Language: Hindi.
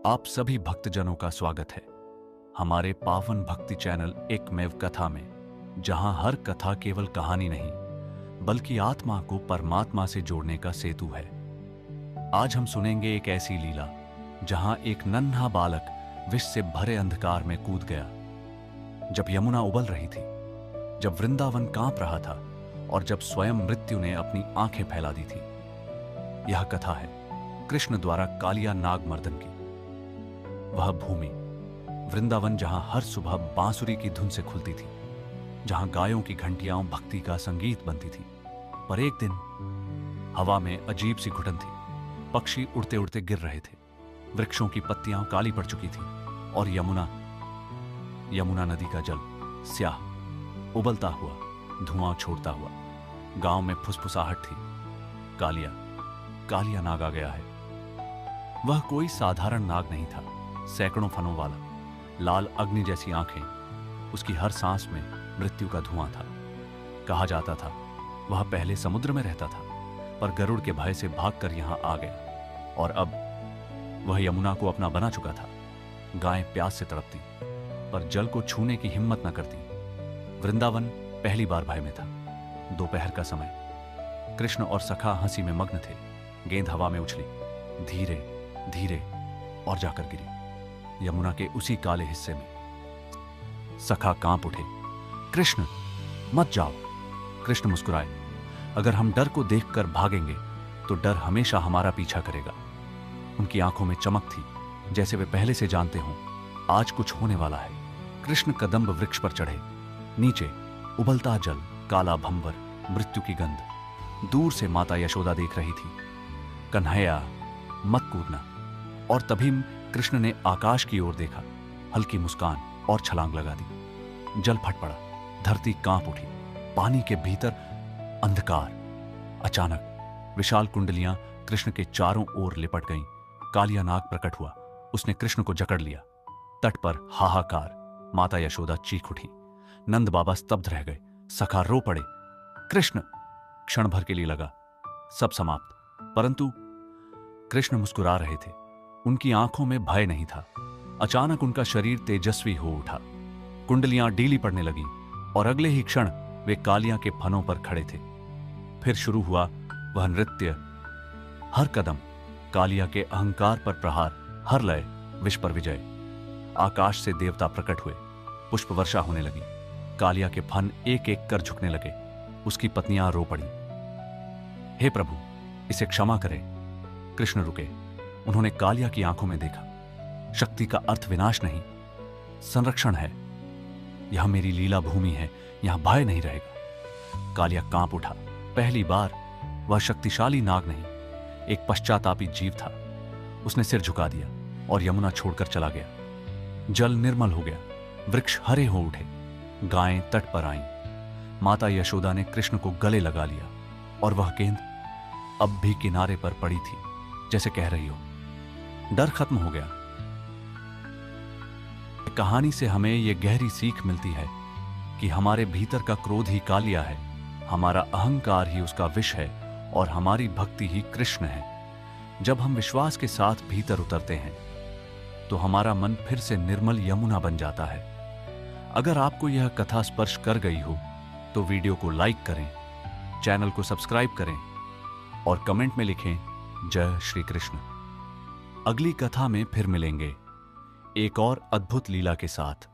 आप सभी भक्तजनों का स्वागत है हमारे पावन भक्ति चैनल एकमेव कथा में, जहां हर कथा केवल कहानी नहीं बल्कि आत्मा को परमात्मा से जोड़ने का सेतु है। आज हम सुनेंगे एक ऐसी लीला जहां एक नन्हा बालक विष से भरे अंधकार में कूद गया। जब यमुना उबल रही थी, जब वृंदावन कांप रहा था और जब स्वयं मृत्यु ने अपनी आंखें फैला दी थी। यह कथा है कृष्ण द्वारा कालिया नाग मर्दन की। वह भूमि वृंदावन, जहां हर सुबह बांसुरी की धुन से खुलती थी, जहां गायों की घंटियां भक्ति का संगीत बनती थी। पर एक दिन हवा में अजीब सी घुटन थी। पक्षी उड़ते उड़ते गिर रहे थे, वृक्षों की पत्तियां काली पड़ चुकी थी और यमुना नदी का जल स्याह उबलता हुआ धुआं छोड़ता हुआ। गांव में फुसफुसाहट थी। कालिया नाग आ गया है। वह कोई साधारण नाग नहीं था। सैकड़ों फनों वाला, लाल अग्नि जैसी आंखें, उसकी हर सांस में मृत्यु का धुआं था। कहा जाता था वह पहले समुद्र में रहता था, पर गरुड़ के भय से भागकर यहां आ गया और अब वह यमुना को अपना बना चुका था। गायें प्यास से तड़पती, पर जल को छूने की हिम्मत न करती। वृंदावन पहली बार भय में था। दोपहर का समय। कृष्ण और सखा हंसी में मग्न थे। गेंद हवा में उछली, धीरे धीरे और जाकर गिरी यमुना के उसी काले हिस्से में। सखा कांप उठे। कृष्ण मत जाओ। कृष्ण मुस्कुराए। अगर हम डर को देखकर भागेंगे तो डर हमेशा हमारा पीछा करेगा। उनकी आंखों में चमक थी, जैसे वे पहले से जानते हों आज कुछ होने वाला है। कृष्ण कदम्ब वृक्ष पर चढ़े। नीचे उबलता जल, काला भंवर, मृत्यु की गंध। दूर से माता यशोदा देख रही थी। कन्हैया मत कूदना। और तभी कृष्ण ने आकाश की ओर देखा। हल्की मुस्कान और छलांग लगा दी। जल फट पड़ा। धरती कांप उठी। पानी के भीतर अंधकार। अचानक विशाल कुंडलियां कृष्ण के चारों ओर लिपट गईं। कालिया नाग प्रकट हुआ। उसने कृष्ण को जकड़ लिया। तट पर हाहाकार। माता यशोदा चीख उठी। नंद बाबा स्तब्ध रह गए। सखा रो पड़े। कृष्ण। क्षण भर के लिए लगा सब समाप्त, परंतु कृष्ण मुस्कुरा रहे थे। उनकी आंखों में भय नहीं था। अचानक उनका शरीर तेजस्वी हो उठा। कुंडलियां ढीली पड़ने लगीं और अगले ही क्षण वे कालियां के फनों पर खड़े थे। फिर शुरू हुआ वह नृत्य। हर कदम कालिया के अहंकार पर प्रहार, हर लय विष पर विजय। आकाश से देवता प्रकट हुए। पुष्प वर्षा होने लगी। कालिया के फन एक एक कर झुकने लगे। उसकी पत्नियां रो पड़ी। हे प्रभु, इसे क्षमा करें। कृष्ण रुके। उन्होंने कालिया की आंखों में देखा। शक्ति का अर्थ विनाश नहीं, संरक्षण है। यह मेरी लीला भूमि है, यहां भय नहीं रहेगा। कालिया कांप उठा। पहली बार वह शक्तिशाली नाग नहीं, एक पश्चातापी जीव था। उसने सिर झुका दिया और यमुना छोड़कर चला गया। जल निर्मल हो गया। वृक्ष हरे हो उठे। गायें तट पर आईं। माता यशोदा ने कृष्ण को गले लगा लिया और वह गेंद अब भी किनारे पर पड़ी थी, जैसे कह रही हो डर खत्म हो गया। कहानी से हमें यह गहरी सीख मिलती है कि हमारे भीतर का क्रोध ही कालिया है, हमारा अहंकार ही उसका विष है और हमारी भक्ति ही कृष्ण है। जब हम विश्वास के साथ भीतर उतरते हैं तो हमारा मन फिर से निर्मल यमुना बन जाता है। अगर आपको यह कथा स्पर्श कर गई हो तो वीडियो को लाइक करें, चैनल को सब्सक्राइब करें और कमेंट में लिखें जय श्री कृष्ण। अगली कथा में फिर मिलेंगे एक और अद्भुत लीला के साथ।